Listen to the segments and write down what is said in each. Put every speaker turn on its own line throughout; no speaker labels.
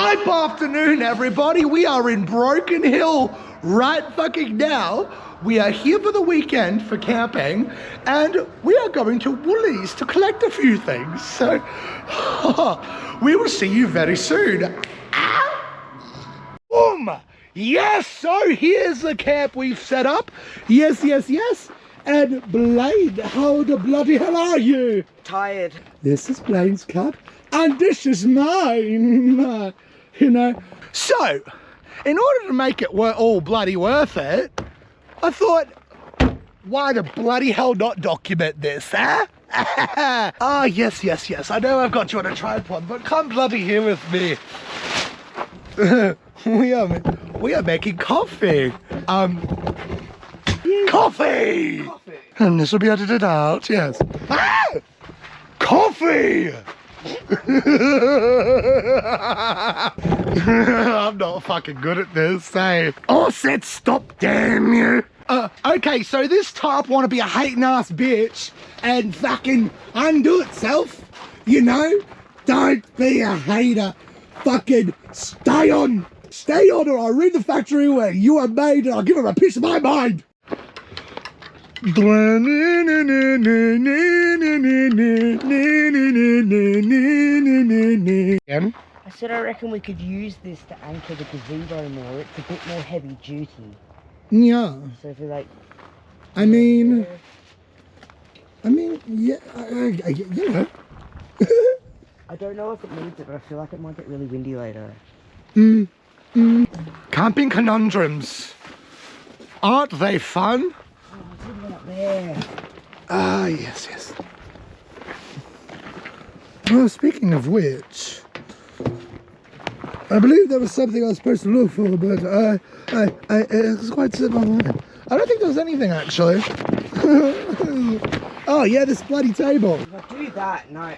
Hype afternoon, everybody. We are in Broken Hill right fucking now. We are here for the weekend for camping, and we are going to Woolies to collect a few things. So, we will see you very soon. Boom! Yes, so here's the camp we've set up. Yes. And Blaine, how the bloody hell are you?
Tired.
This is Blaine's cup, and this is mine. You know. So, in order to make it all bloody worth it, I thought, why the bloody hell not document this, huh? Ah, yes. I know I've got you on a tripod, but come bloody here with me. We are making coffee. Coffee! And this will be edited out, yes. Ah! Coffee! I'm not fucking good at this, eh? Oh, said stop, damn you. Okay, so this tarp wanna be a hating ass bitch and fucking undo itself, you know? Don't be a hater. Fucking stay on or I'll read the factory where you are made and I'll give him a piece of my mind.
I said I reckon we could use this to anchor the gazebo more. It's a bit more heavy duty.
Yeah.
So if we like...
I mean, yeah, you know.
I don't know if it needs it, but I feel like it might get really windy later.
Camping conundrums. Aren't they fun?
Oh, there's one up there.
Ah, yes. Well, speaking of which, I believe there was something I was supposed to look for, but it was quite sitting online. I don't think there was anything, actually. Oh, yeah, this bloody table.
If I do that, no.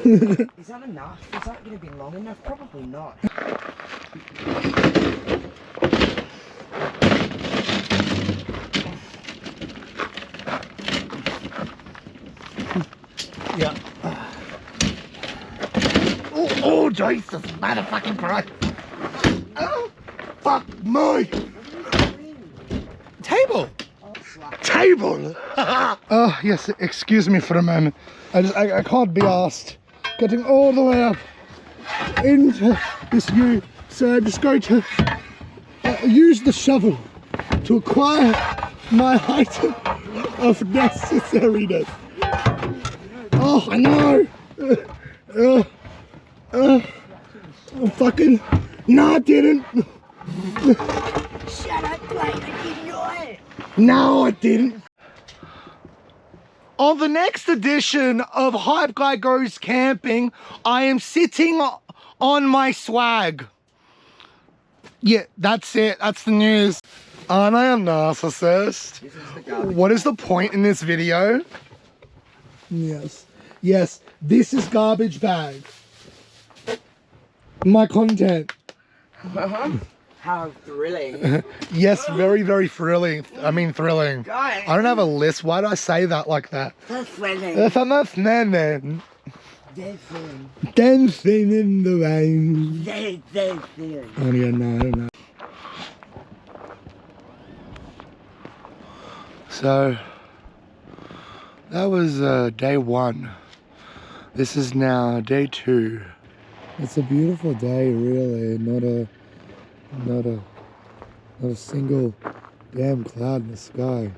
Is that enough? Is that going to be long enough? Probably not.
Yeah. Oh, Jesus, motherfucking Christ. Oh, fuck me. Table. Table. Oh, yes, excuse me for a moment. I can't be asked getting all the way up into this view. So I'm just going to use the shovel to acquire my item of necessariness. Oh, I know. Fucking. No, I didn't.
Shut up, Blake. I didn't know it.
No, I didn't. On the next edition of Hype Guy Goes Camping, I am sitting on my swag. Yeah, that's it. That's the news. Aren't I a narcissist? What is the point in this video? Yes, this is garbage bag. My content.
How thrilling.
Yes, very, very thrilling. I mean, thrilling.
Guys.
I don't have a list. Why do I say that like that?
That's thrilling.
If I'm not then.
Dancing.
Dancing in the rain.
Dancing.
Oh, yeah, no. So, that was day one. This is now day two. It's a beautiful day, really. Not a single damn cloud in the sky.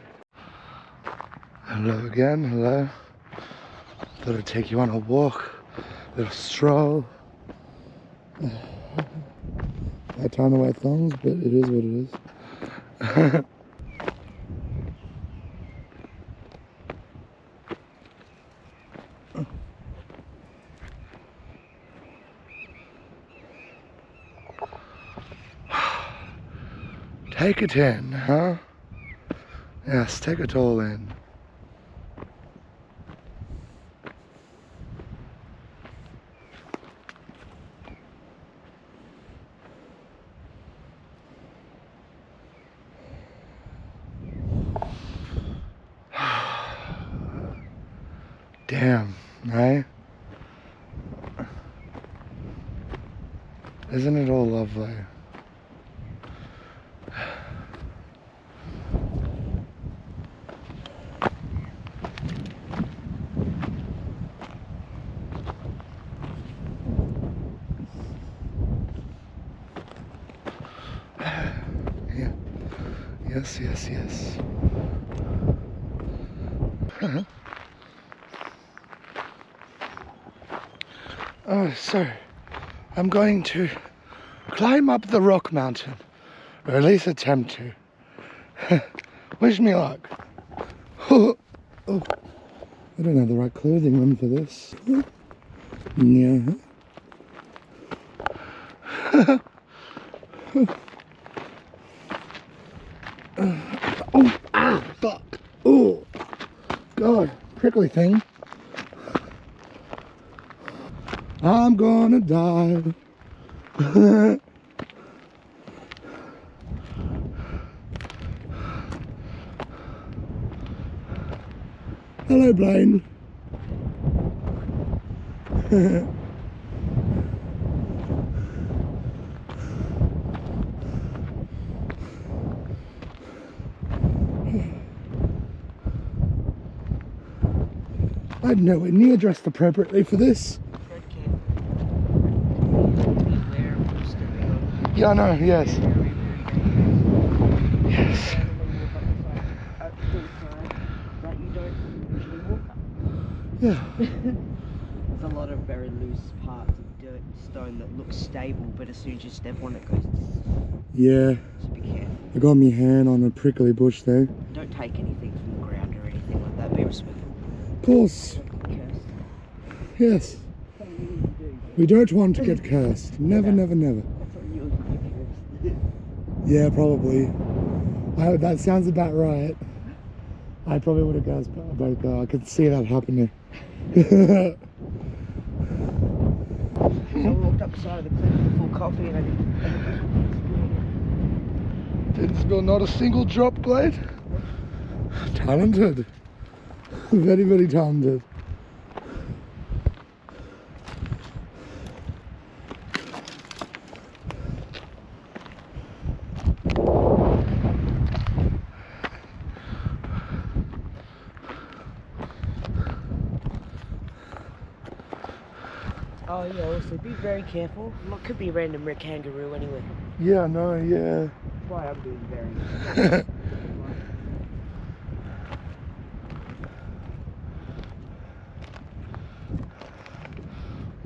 Hello again, hello. Thought I'd take you on a walk, a little stroll. I time the white thongs, but it is what it is. Take it in, huh? Yes, take it all in. Damn, right? Isn't it all lovely? Yeah. Yes, yes, yes. Oh, so I'm going to climb up the rock mountain, or at least attempt to. Wish me luck. Oh, I don't have the right clothing on for this. Yeah. Oh, ah, fuck. Oh, God, prickly thing. I'm gonna die. Hello, Blaine. I'm nowhere near dressed appropriately for this. Yeah, I know, yes. Yes. Yeah.
There's a lot of very loose parts of dirt and stone that look stable, but as soon as you step on it, goes.
Yeah.
So be careful.
I got my hand on a prickly bush there.
Don't take anything from the ground or anything like that. Be respectful.
Of course.
Cursed.
Yes.
That's what you do.
We don't want to get cursed. Never, never, never.
That's what you would get cursed.
Yeah, probably. That sounds about right. I probably would have guessed, but I could see that happening.
So I walked up the side of the cliff with a full coffee and I
Didn't spill not a single drop, Glade. Talented. Very, very talented.
Oh yeah, also be very careful. It could be a random red kangaroo anyway.
Yeah, no, yeah.
That's why I'm being very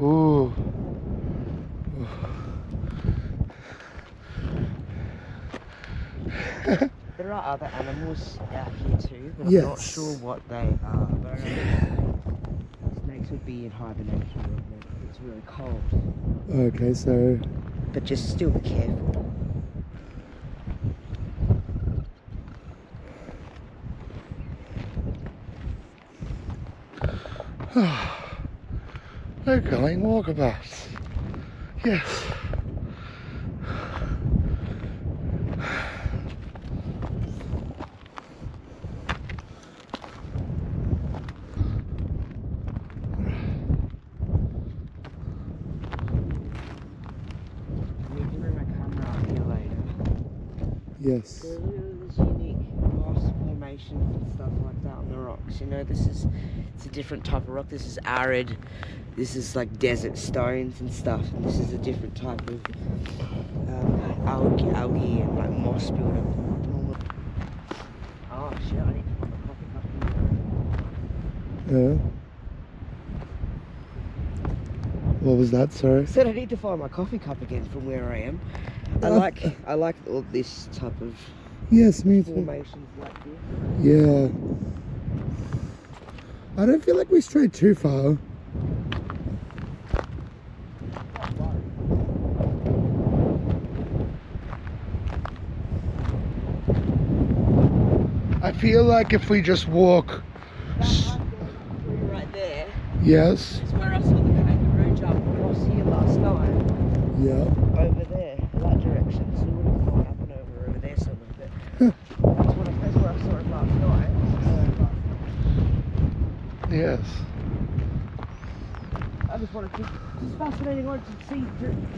Ooh.
There are other animals out here too, but I'm not
Yes.
sure what they are. But I know snakes would be in hibernation when it's really cold.
Okay, so
But just still be careful.
we're going walkabouts. Yes.
You can bring my camera up here later.
Yes.
There's unique moss formations and stuff like that on the rocks. You know, it's a different type of rock. This is arid. This is like desert stones and stuff. And this is a different type of algae and like moss buildup. Oh shit! I need to find a coffee cup.
Yeah. What was that, sorry?
I said I need to find my coffee cup again from where I am. I like all this type of
Yes, me too.
formations like this.
Yeah. I don't feel like we strayed too far. I feel like if we just walk.
Right there.
Yes.
That's where I saw the kangaroo jump across here last night.
Yeah.
Over there, that direction. So we'll have gone up and over there some of it. That's where I saw it last night.
Yes.
I just wanted to. It's fascinating wanted to see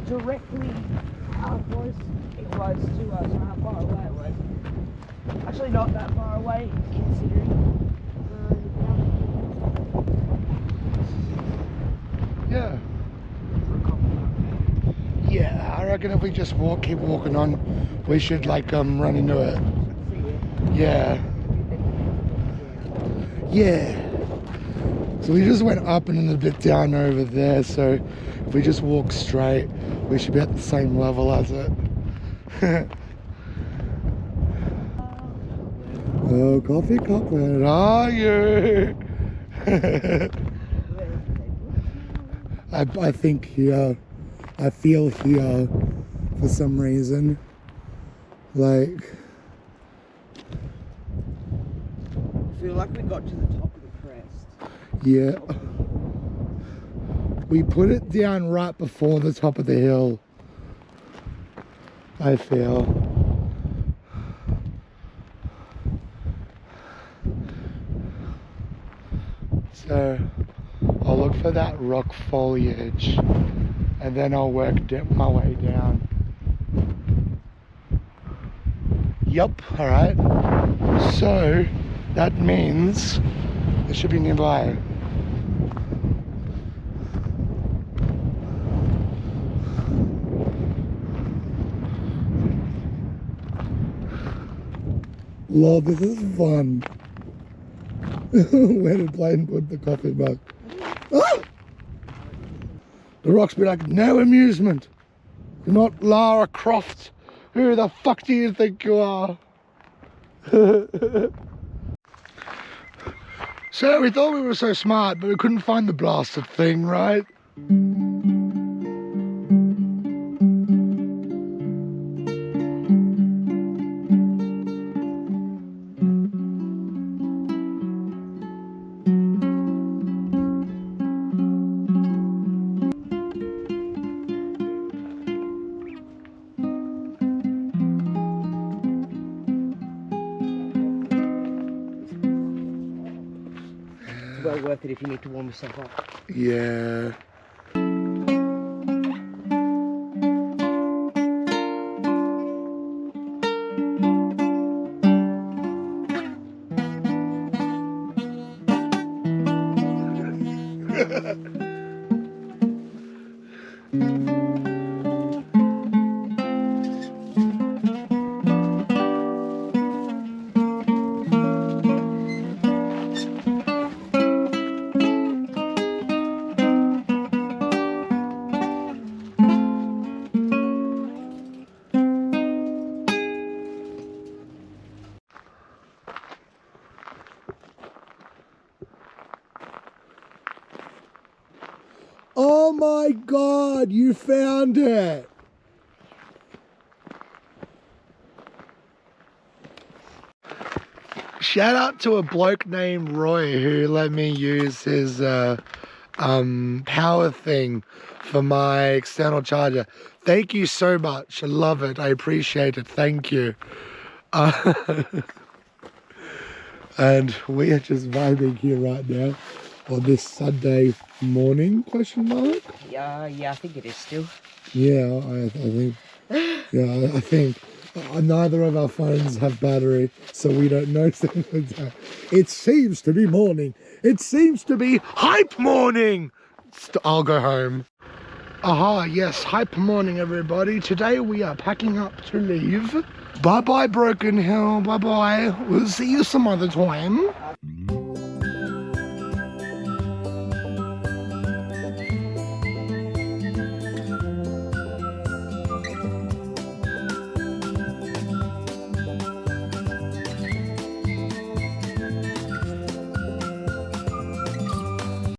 directly how close it was to us, or how far away it was. Actually, not that far away, considering.
Yeah. Yeah, I reckon if we just keep walking on, we should like run into it. Yeah. Yeah. So we just went up and then a bit down over there, so if we just walk straight, we should be at the same level as it. Oh, coffee cup, where are you? I think here, I feel here for some reason, like.
I feel like we got to the top of the crest.
Yeah. We put it down right before the top of the hill, I feel. So I'll look for that rock foliage and then I'll work my way down. Yup, alright. So that means it should be nearby. Lord, this is fun. Where did Blaine put the coffee mug? Ah! The rocks be like, no amusement. You're not Lara Croft. Who the fuck do you think you are? So we thought we were so smart, but we couldn't find the blasted thing, right?
Well worth it if you need to warm yourself up.
Yeah. Oh my God, you found it. Shout out to a bloke named Roy who let me use his power thing for my external charger. Thank you so much. I love it. I appreciate it. Thank you. And we are just vibing here right now on this Sunday morning, question mark?
Yeah, I think it is still.
Yeah, I think. Yeah, I think neither of our phones have battery, so we don't know. It seems to be morning. It seems to be hype morning. I'll go home. Aha, yes, hype morning, everybody. Today we are packing up to leave. Bye-bye, Broken Hill. Bye-bye. We'll see you some other time.